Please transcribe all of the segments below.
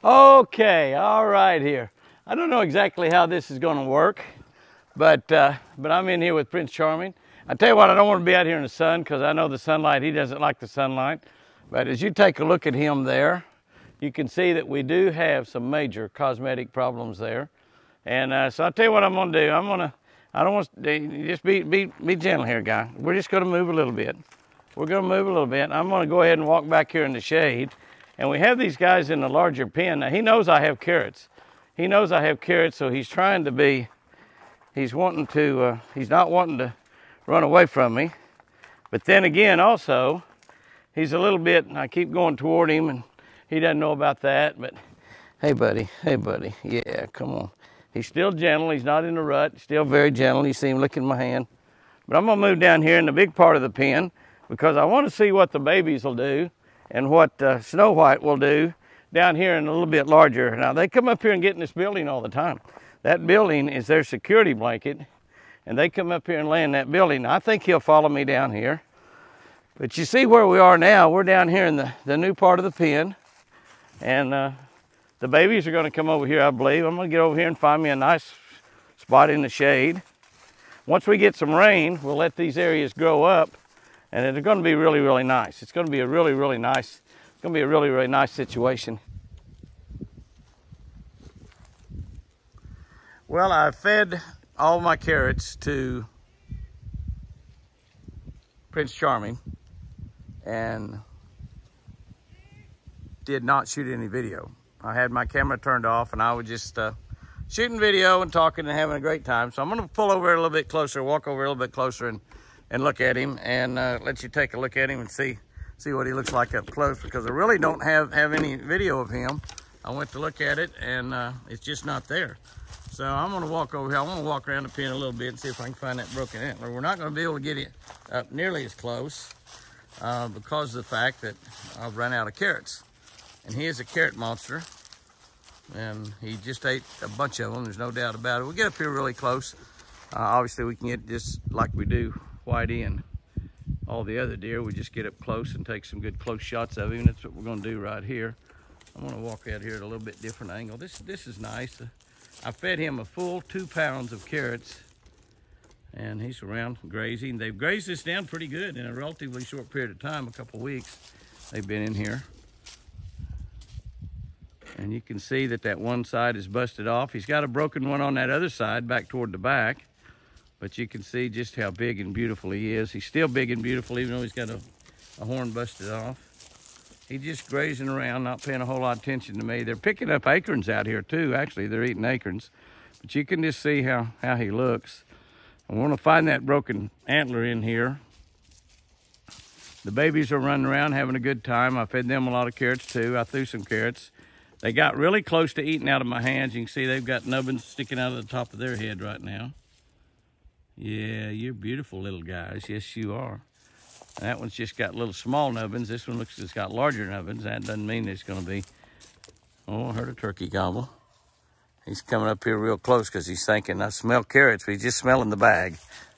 Okay, all right here. I don't know exactly how this is going to work, but I'm in here with Prince Charming. I tell you what, I don't want to be out here in the sun because I know the sunlight, he doesn't like the sunlight. But as you take a look at him there, you can see that we do have some major cosmetic problems there. And so I'll tell you what I'm going to do. I don't want to, just be gentle here, guy. We're just going to move a little bit. We're going to move a little bit. I'm going to go ahead and walk back here in the shade. And we have these guys in the larger pen. Now, he knows I have carrots. He knows I have carrots, so he's trying to be, he's not wanting to run away from me. But then again, also, he's a little bit, I keep going toward him, and he doesn't know about that. But, hey, buddy, yeah, come on. He's still gentle. He's not in a rut. Still very gentle. You see him licking my hand. But I'm going to move down here in the big part of the pen because I want to see what the babies will do and what Snow White will do down here in a little bit larger. Now, they come up here and get in this building all the time. That building is their security blanket, and they come up here and lay in that building. I think he'll follow me down here. But you see where we are now. We're down here in the new part of the pen, and the babies are going to come over here, I believe. I'm going to get over here and find me a nice spot in the shade. Once we get some rain, we'll let these areas grow up, and they're going to be really, really nice. It's going to be a really, really nice, it's going to be a really, really nice situation. Well, I fed all my carrots to Prince Charming and did not shoot any video. I had my camera turned off and I was just shooting video and talking and having a great time. So I'm going to pull over a little bit closer, walk over a little bit closer and look at him and let you take a look at him and see what he looks like up close, because I really don't have any video of him. I went to look at it and it's just not there. So I'm going to walk over here. I want to walk around the pen a little bit and see if I can find that broken antler. We're not going to be able to get it up nearly as close because of the fact that I've run out of carrots. And he is a carrot monster. And he just ate a bunch of them. There's no doubt about it. We'll get up here really close. Obviously, we can get just like we do Whitey and all the other deer. We just get up close and take some good close shots of him. That's what we're going to do right here. I'm going to walk out here at a little bit different angle. This is nice. I fed him a full 2 pounds of carrots, and he's around grazing. They've grazed this down pretty good in a relatively short period of time, a couple of weeks. They've been in here. And you can see that one side is busted off. He's got a broken one on that other side back toward the back, but you can see just how big and beautiful he is. He's still big and beautiful even though he's got a horn busted off. He's just grazing around, not paying a whole lot of attention to me. They're picking up acorns out here too. Actually, they're eating acorns. But you can just see how he looks. I want to find that broken antler in here. The babies are running around having a good time. I fed them a lot of carrots too. I threw some carrots. They got really close to eating out of my hands. You can see they've got nubbins sticking out of the top of their head right now. Yeah, you're beautiful little guys. Yes, you are. That one's just got little small nubbins. This one looks like it's got larger nubbins. That doesn't mean it's going to be... Oh, I heard a turkey gobble. He's coming up here real close because he's thinking, I smell carrots, but he's just smelling the bag.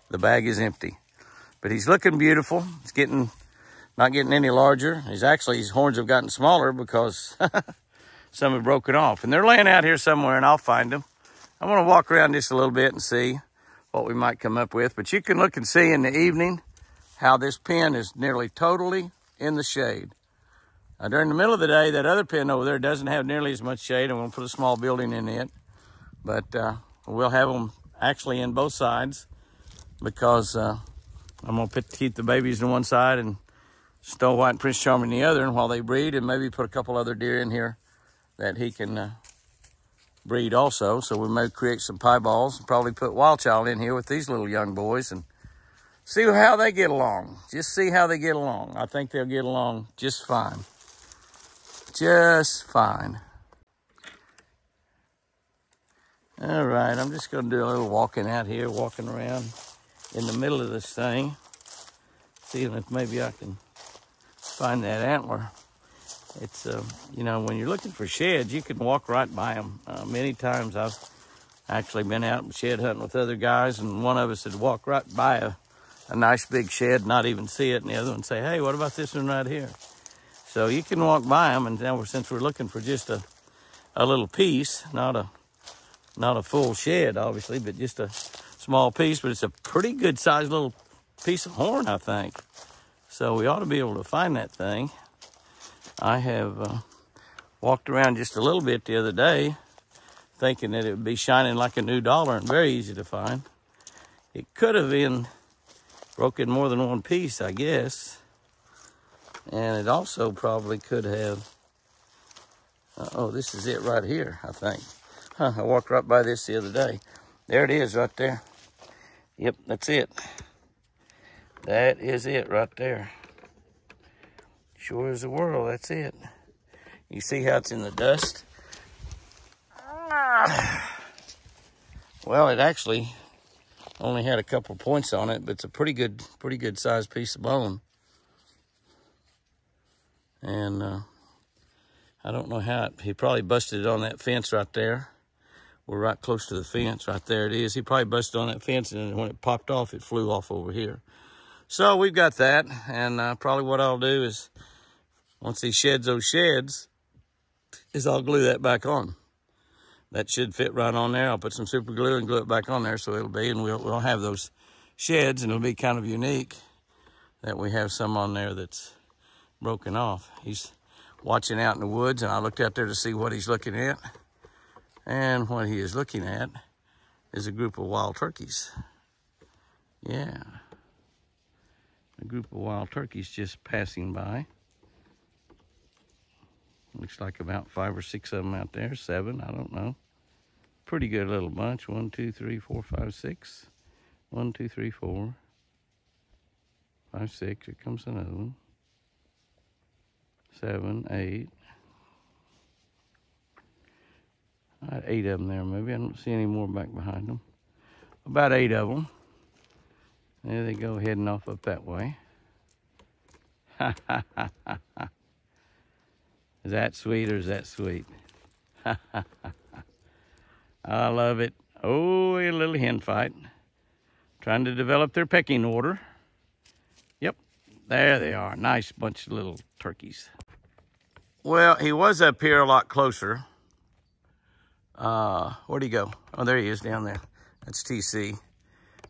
The bag is empty. But he's looking beautiful. He's not getting any larger. His horns have gotten smaller because some have broken off. And they're laying out here somewhere, and I'll find them. I want to walk around just a little bit and see what we might come up with. But you can look and see in the evening how this pen is nearly totally in the shade. During the middle of the day, that other pen over there doesn't have nearly as much shade. I'm going to put a small building in it. But we'll have them actually in both sides because I'm going to keep the babies on one side and Snow White and Prince Charming the other, and while they breed, and maybe put a couple other deer in here that he can breed also. So we may create some pieballs and probably put Wild Child in here with these little young boys and see how they get along. Just see how they get along. I think they'll get along just fine. Just fine. All right, I'm just going to do a little walking out here, walking around in the middle of this thing. Seeing if maybe I can find that antler. It's, you know, when you're looking for sheds, you can walk right by them. Many times I've actually been out shed hunting with other guys, and one of us would walk right by a nice big shed, not even see it, and the other one say, hey, what about this one right here? So you can walk by them, and now since we're looking for just a little piece, not a full shed, obviously, but just a small piece, but it's a pretty good sized little piece of horn, I think. So we ought to be able to find that thing. I have walked around just a little bit the other day thinking that it would be shining like a new dollar and very easy to find. It could have been broken more than one piece, I guess. And it also probably could have, oh, this is it right here, I think. I walked right by this the other day. There it is right there. Yep, that's it. That is it right there. Sure as the world, that's it. You see how it's in the dust? Well, it actually only had a couple points on it, but it's a pretty good sized piece of bone. And I don't know how he probably busted it on that fence right there. We're right close to the fence. Right there it is. He probably busted on that fence, and when it popped off, it flew off over here. So we've got that, and probably what I'll do is, once he sheds those sheds, is I'll glue that back on. That should fit right on there. I'll put some super glue and glue it back on there, so it'll be, and we'll have those sheds, and it'll be kind of unique that we have some on there that's broken off. He's watching out in the woods, and I looked out there to see what he's looking at. And what he is looking at is a group of wild turkeys. Yeah. A group of wild turkeys just passing by. Looks like about 5 or 6 of them out there. 7, I don't know. Pretty good little bunch. 1, 2, 3, 4, 5, 6. 1, 2, 3, 4, 5, 6. Here comes another one. 7, 8. I had 8 of them there, maybe. I don't see any more back behind them. About 8 of them. There they go, heading off up that way. Ha, ha, ha, ha, ha. Is that sweet or is that sweet? Ha, ha, ha, ha. I love it. Oh, a little hen fight. Trying to develop their pecking order. Yep, there they are. Nice bunch of little turkeys. Well, he was up here a lot closer. Where'd he go? Oh, there he is down there. That's TC.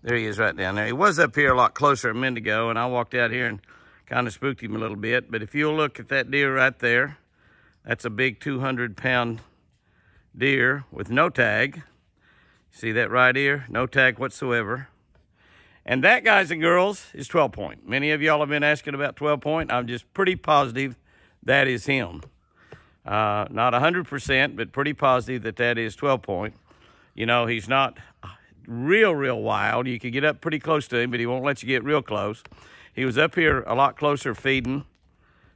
There he is right down there. He was up here a lot closer a minute ago, and I walked out here and kind of spooked him a little bit. But if you'll look at that deer right there, that's a big 200-pound deer with no tag. See that right ear? No tag whatsoever. And that, guys and girls, is 12 point. Many of y'all have been asking about 12 point. I'm just pretty positive that is him. Not 100%, but pretty positive that that is 12 point. You know, he's not real wild. You can get up pretty close to him, but he won't let you get real close. He was up here a lot closer feeding.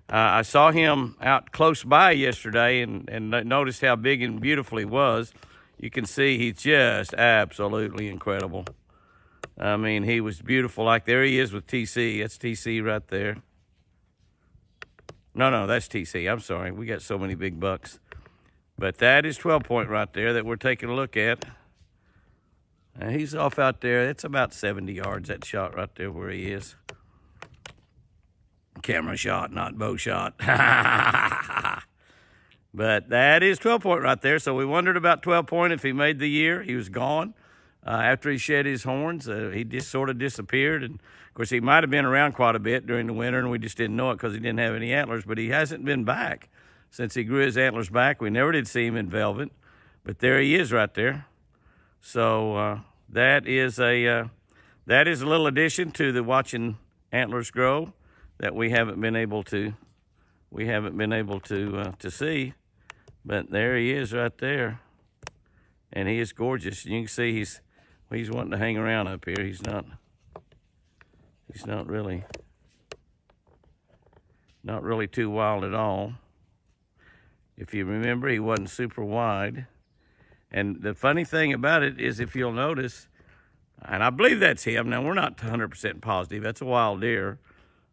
I saw him out close by yesterday and noticed how big and beautiful he was. You can see he's just absolutely incredible. I mean, he was beautiful. Like, there he is with TC. That's TC right there. No, that's TC. I'm sorry. We got so many big bucks. But that is 12 point right there that we're taking a look at. And he's off out there. It's about 70 yards, that shot right there where he is. Camera shot, not bow shot. But that is 12 point right there. So we wondered about 12 point if he made the year. He was gone. After he shed his horns, he just sort of disappeared. And, of course, he might have been around quite a bit during the winter, and we just didn't know it because he didn't have any antlers. But he hasn't been back since he grew his antlers back. We never did see him in velvet. But there he is right there. So that is a little addition to the watching antlers grow that we haven't been able to see. But there he is right there. And he is gorgeous. You can see he's wanting to hang around up here. He's not really too wild at all. If you remember, he wasn't super wide. And the funny thing about it is, if you'll notice, and I believe that's him. Now, we're not 100% positive. That's a wild deer.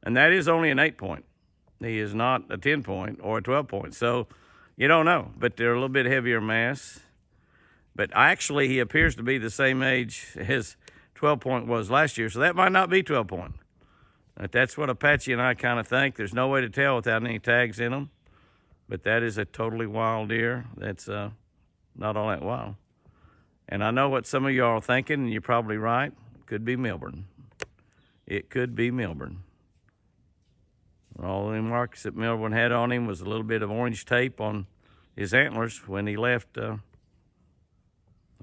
And that is only an 8 point. He is not a 10 point or a 12 point. So you don't know, but they're a little bit heavier mass. But actually, he appears to be the same age as 12 point was last year, so that might not be 12 point. But that's what Apache and I kind of think. There's no way to tell without any tags in them. But that is a totally wild deer. That's not all that wild. And I know what some of y'all are thinking, and you're probably right. Could be Milburn. It could be Milburn. All the marks that Milburn had on him was a little bit of orange tape on his antlers when he left,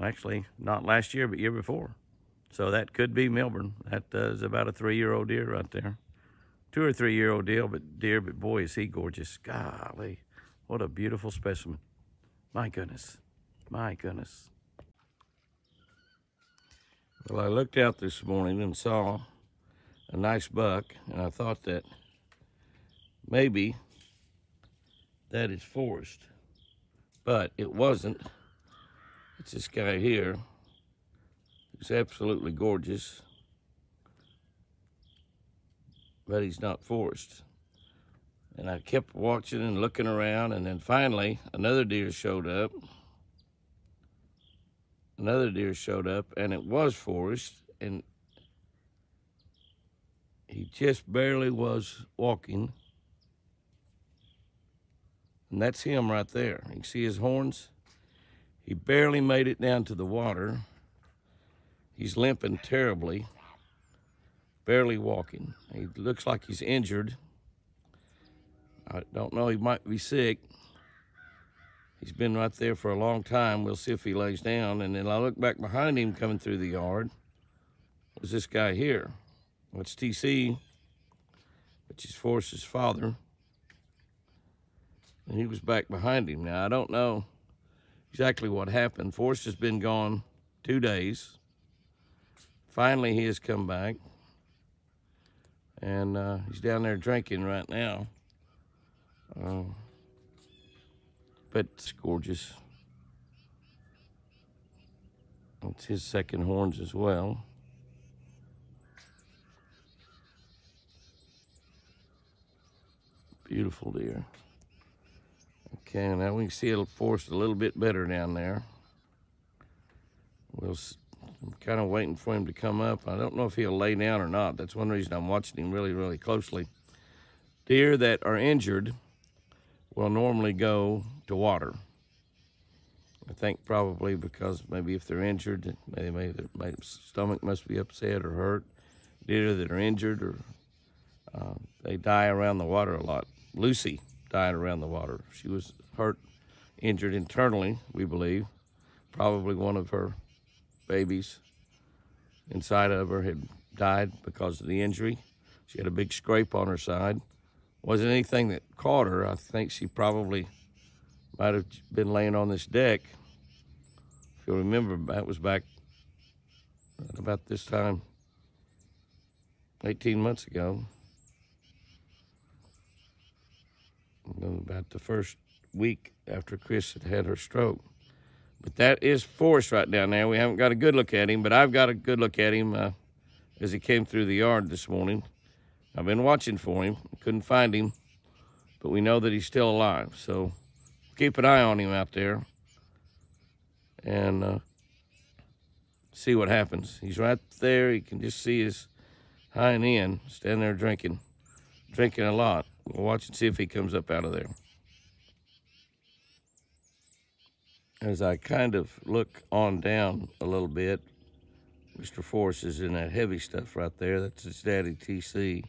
actually, not last year, but year before. So that could be Milburn. That is about a 3-year-old deer right there. 2 or 3-year-old deer, but boy, is he gorgeous. Golly, what a beautiful specimen. My goodness, my goodness. Well, I looked out this morning and saw a nice buck, and I thought that maybe that is Forrest, but it wasn't. It's this guy here who's absolutely gorgeous, but he's not Forrest. And I kept watching and looking around, and then finally another deer showed up. Another deer showed up, and it was Forrest, and he just barely was walking. And that's him right there. You can see his horns. He barely made it down to the water. He's limping terribly, barely walking. He looks like he's injured. I don't know, he might be sick. He's been right there for a long time. We'll see if he lays down. And then I look back behind him coming through the yard. Was this guy here? That's TC, which is Forrest's father. And he was back behind him. Now, I don't know exactly what happened. Forrest has been gone 2 days. Finally, he has come back. And he's down there drinking right now. But it's gorgeous. It's his second horns as well. Beautiful deer. Okay, now we can see it'll Forrest a little bit better down there. I'm kind of waiting for him to come up. I don't know if he'll lay down or not. That's one reason I'm watching him really, really closely. Deer that are injured will normally go to water. I think probably because maybe if they're injured, maybe their stomach must be upset or hurt. Deer that are injured, or they die around the water a lot. Lucy died around the water. She was hurt, injured internally, we believe. Probably one of her babies inside of her had died because of the injury. She had a big scrape on her side. Wasn't anything that caught her. I think she probably might have been laying on this deck. If you'll remember, that was back about this time, 18 months ago. About the first week after Chris had had her stroke. But that is Forrest right down there. We haven't got a good look at him, but I've got a good look at him as he came through the yard this morning. I've been watching for him. Couldn't find him, but we know that he's still alive. So keep an eye on him out there and see what happens. He's right there. You can just see his hind end standing there drinking a lot. We'll watch and see if he comes up out of there. As I kind of look on down a little bit, Mr. Forrest is in that heavy stuff right there. That's his daddy, TC.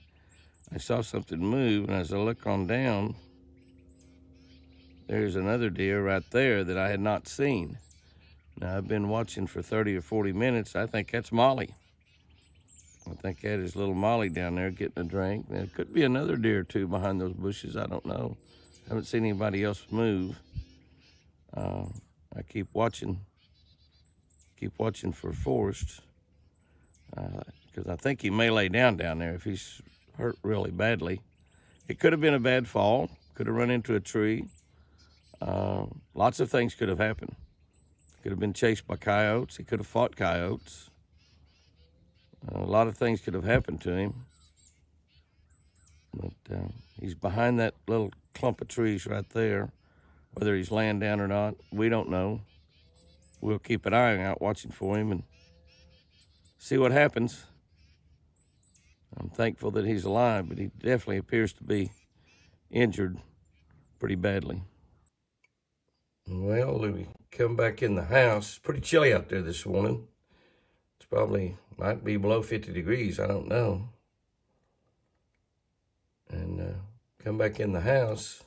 I saw something move, and as I look on down, there's another deer right there that I had not seen. Now, I've been watching for 30 or 40 minutes. I think that's Molly. I think that is little Molly down there getting a drink. There could be another deer or two behind those bushes. I don't know. Haven't seen anybody else move. I keep watching for Forrest because I think he may lay down there if he's hurt really badly. It could have been a bad fall. Could have run into a tree. Lots of things could have happened. Could have been chased by coyotes. He could have fought coyotes. A lot of things could have happened to him. But he's behind that little clump of trees right there. Whether he's laying down or not, we don't know. We'll keep an eye out watching for him and see what happens. I'm thankful that he's alive, but he definitely appears to be injured pretty badly. Well, we come back in the house. It's pretty chilly out there this morning. It's probably might be below 50 degrees. I don't know. And come back in the house,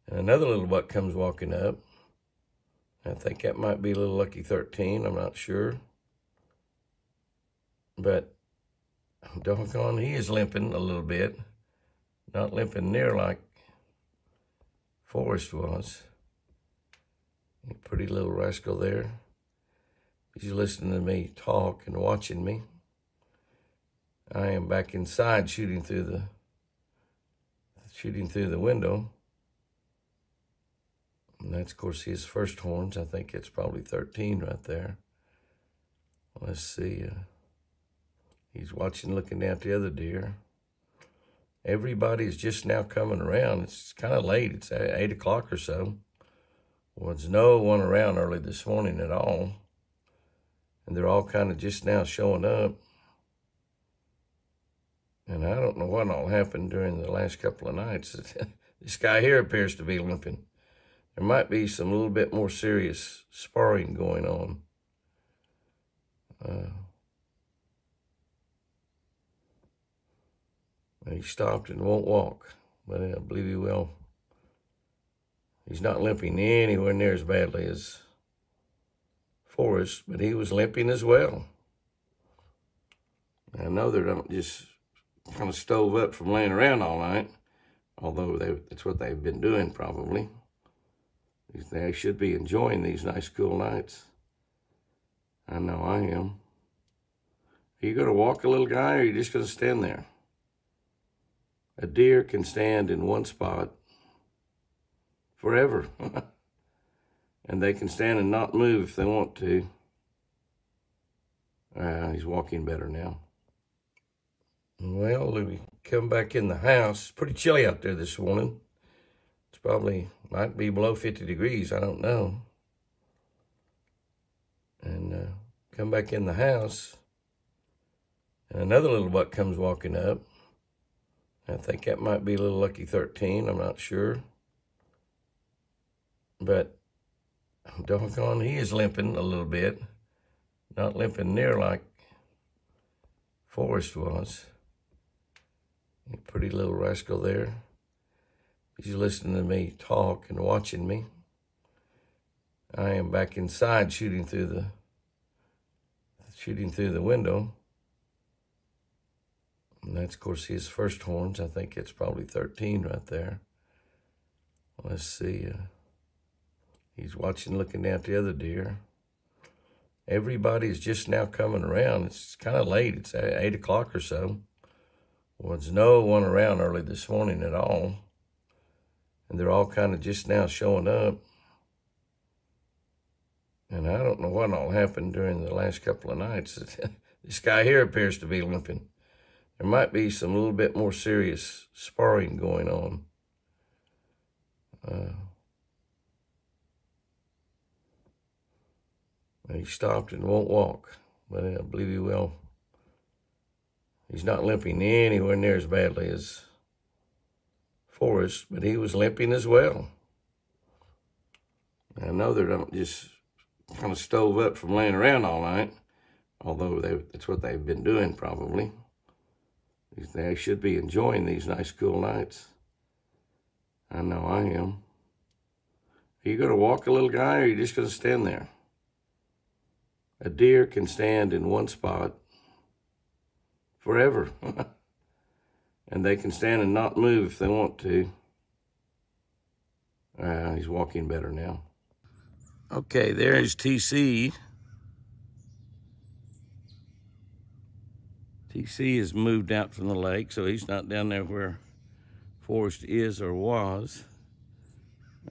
and another little buck comes walking up. I think that might be little Lucky 13. I'm not sure. But doggone, he is limping a little bit. Not limping near like Forrest was. A pretty little rascal there. He's listening to me talk and watching me. I am back inside shooting through the window. And that's, of course, his first horns. I think it's probably 13 right there. Let's see. He's watching, looking down at the other deer. Everybody's just now coming around. It's kind of late. It's 8 o'clock or so. Well, there's no one around early this morning at all. And they're all kind of just now showing up. And I don't know what all happened during the last couple of nights. This guy here appears to be limping. There might be some little bit more serious sparring going on. He stopped and won't walk, but I believe he will. He's not limping anywhere near as badly as Forrest, but he was limping as well. I know they don't just kind of stove up from laying around all night, although that's what they've been doing probably. They should be enjoying these nice cool nights. I know I am. Are you going to walk a little guy, or are you just going to stand there? A deer can stand in one spot forever. And they can stand and not move if they want to. He's walking better now. Well, we come back in the house. It's pretty chilly out there this morning. It's probably might be below 50 degrees. I don't know. And come back in the house, and another little buck comes walking up. I think that might be little Lucky 13. I'm not sure. But doggone, he is limping a little bit. Not limping near like Forrest was. A pretty little rascal there. He's listening to me talk and watching me. I am back inside shooting through the window. And that's, of course, his first horns. I think it's probably 13 right there. Let's see. He's watching, looking down at the other deer. Everybody's just now coming around. It's kind of late. It's 8 o'clock or so. Well, there's no one around early this morning at all. And they're all kind of just now showing up. And I don't know what all happened during the last couple of nights. This guy here appears to be limping. There might be some little bit more serious sparring going on. He stopped and won't walk, but I believe he will. He's not limping anywhere near as badly as Forrest, but he was limping as well. I know they don't just kind of stove up from laying around all night, although that's what they've been doing probably. They should be enjoying these nice cool nights. I know I am. Are you going to walk a little guy, or are you just going to stand there? A deer can stand in one spot forever. And they can stand and not move if they want to. He's walking better now. Okay, there's TC. TC has moved out from the lake, so he's not down there where Forrest is or was.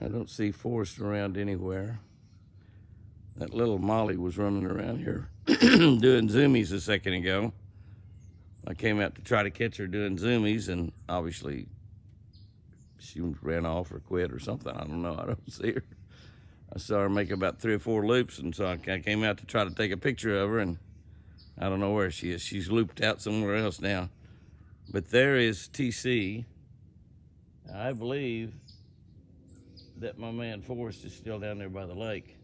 I don't see Forrest around anywhere. That little Molly was running around here doing zoomies a second ago. I came out to try to catch her doing zoomies, and obviously she ran off or quit or something. I don't know. I don't see her. I saw her make about 3 or 4 loops, and so I came out to try to take a picture of her, and I don't know where she is. She's looped out somewhere else now. But there is TC. I believe that my man Forrest is still down there by the lake.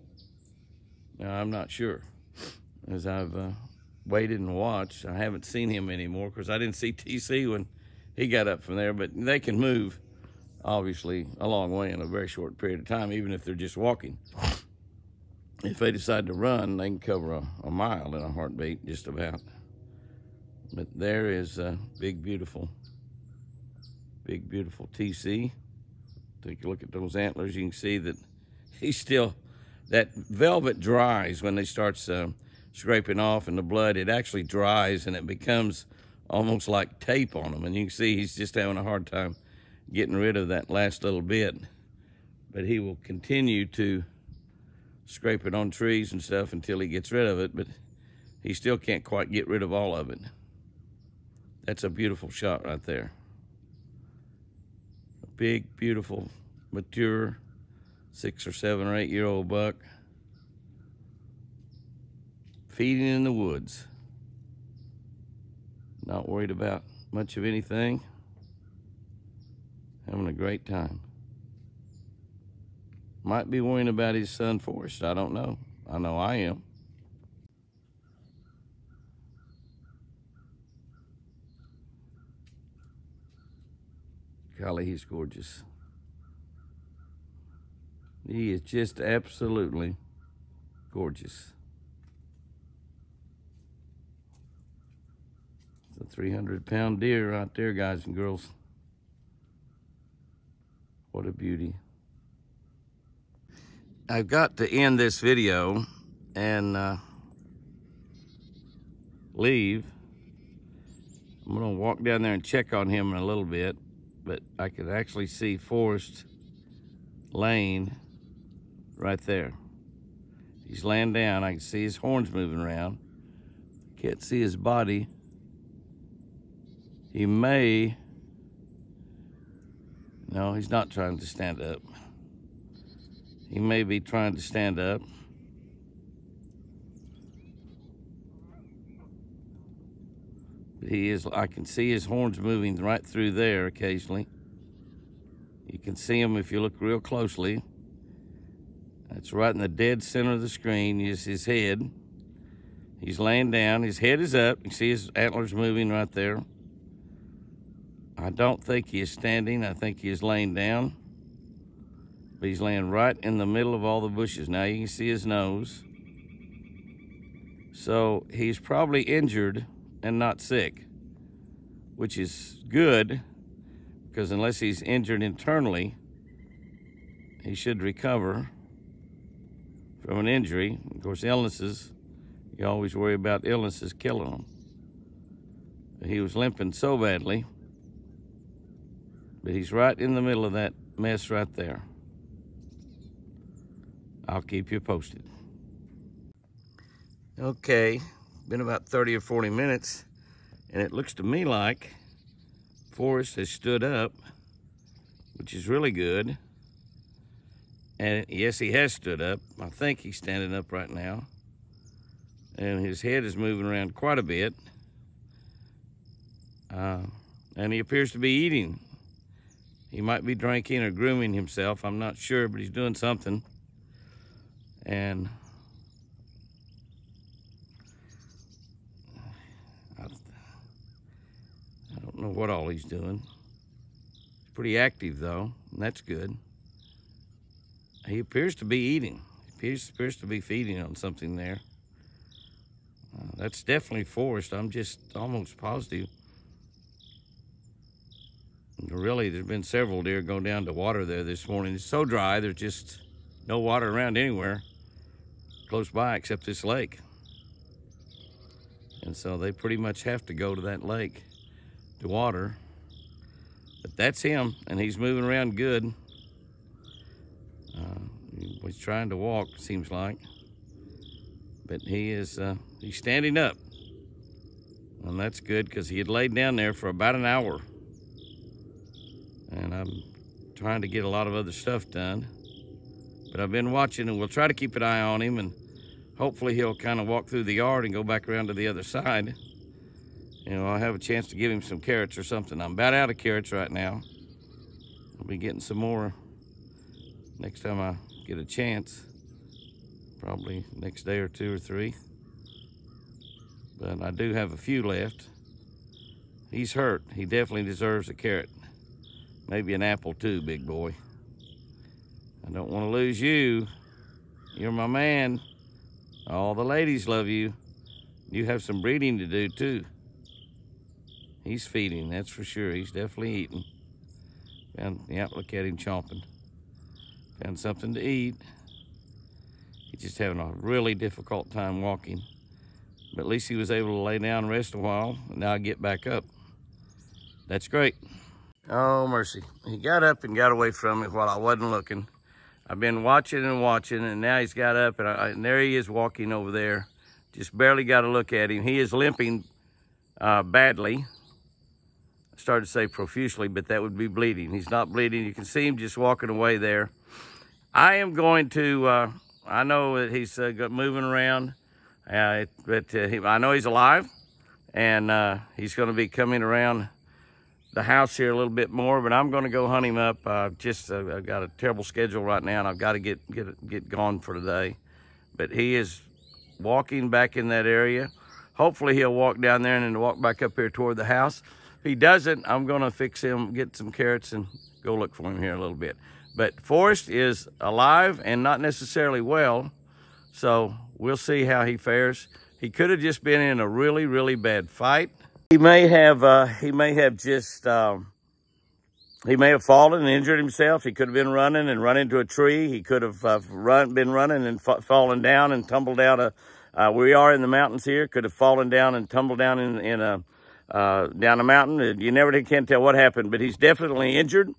Now, I'm not sure. As I've waited and watched, I haven't seen him anymore because I didn't see TC when he got up from there. But they can move, obviously, a long way in a very short period of time, even if they're just walking. If they decide to run, they can cover a mile in a heartbeat, just about. But there is a big, beautiful TC. Take a look at those antlers. You can see that he's still, that velvet dries when they start scraping off, and the blood, it actually dries and it becomes almost like tape on him. And you can see he's just having a hard time getting rid of that last little bit. But he will continue to scrape it on trees and stuff until he gets rid of it, but he still can't quite get rid of all of it. That's a beautiful shot right there. A big, beautiful, mature 6 or 7 or 8 year old buck feeding in the woods. Not worried about much of anything. Having a great time. Might be worrying about his son Forrest. I don't know. I know I am. Golly, he's gorgeous. He is just absolutely gorgeous. It's a 300-pound deer right there, guys and girls. What a beauty. I've got to end this video and leave. I'm gonna walk down there and check on him in a little bit, but I could actually see Forrest laying right there. He's laying down. I can see his horns moving around. Can't see his body. He may, no, he's not trying to stand up. He may be trying to stand up. But he is, I can see his horns moving right through there occasionally. You can see him if you look real closely. That's right in the dead center of the screen is his head. He's laying down, his head is up. You see his antlers moving right there. I don't think he is standing, I think he is laying down. But he's laying right in the middle of all the bushes. Now you can see his nose. So he's probably injured and not sick, which is good, because unless he's injured internally, he should recover from an injury. Of course, illnesses, you always worry about illnesses killing him. But he was limping so badly, but he's right in the middle of that mess right there. I'll keep you posted. Okay, been about 30 or 40 minutes, and it looks to me like Forrest has stood up, which is really good. And yes, he has stood up. I think he's standing up right now. And his head is moving around quite a bit. And he appears to be eating. He might be drinking or grooming himself. I'm not sure, but he's doing something. And I don't know what all he's doing. He's pretty active though, and that's good. He appears to be eating. He appears to be feeding on something there. That's definitely Forrest. I'm just almost positive. Really, there's been several deer go down to water there this morning. It's so dry, there's just no water around anywhere close by except this lake. And so they pretty much have to go to that lake to water. But that's him, and he's moving around good. He's trying to walk, seems like. But he is, he's standing up. And that's good, because he had laid down there for about an hour. And I'm trying to get a lot of other stuff done. But I've been watching, and we'll try to keep an eye on him, and hopefully he'll kind of walk through the yard and go back around to the other side. You know, I'll have a chance to give him some carrots or something. I'm about out of carrots right now. I'll be getting some more next time I get a chance. Probably next day or 2 or 3. But I do have a few left. He's hurt. He definitely deserves a carrot. Maybe an apple too, big boy. I don't want to lose you. You're my man. All the ladies love you. You have some breeding to do too. He's feeding, that's for sure. He's definitely eating. Yeah, look at him chomping. Found something to eat. He's just having a really difficult time walking. But at least he was able to lay down and rest a while, and now I get back up. That's great. Oh, mercy. He got up and got away from me while I wasn't looking. I've been watching and watching, and now he's got up, and there he is walking over there. Just barely got a look at him. He is limping badly. I started to say profusely, but that would be bleeding. He's not bleeding. You can see him just walking away there. I am going to, I know that he's moving around, but I know he's alive, and he's going to be coming around the house here a little bit more, but I'm going to go hunt him up. I've got a terrible schedule right now, and I've got to get gone for today. But he is walking back in that area. Hopefully he'll walk down there and then walk back up here toward the house. If he doesn't, I'm going to fix him, get some carrots, and go look for him here a little bit. But Forrest is alive and not necessarily well, so we'll see how he fares. He could have just been in a really, really bad fight. He may have fallen and injured himself. He could have been running and run into a tree. He could have been running and fallen down and tumbled down we are in the mountains here. Could have fallen down and tumbled down down a mountain. You never can tell what happened, but he's definitely injured,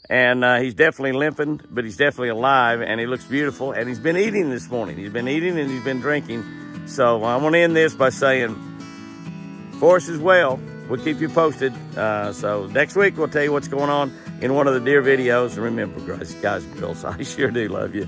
and he's definitely limping, but he's definitely alive, and he looks beautiful. And he's been eating this morning. He's been eating and he's been drinking. So I want to end this by saying, Forrest is well. We'll keep you posted. So next week, we'll tell you what's going on in one of the deer videos. And remember, guys and girls, I sure do love you.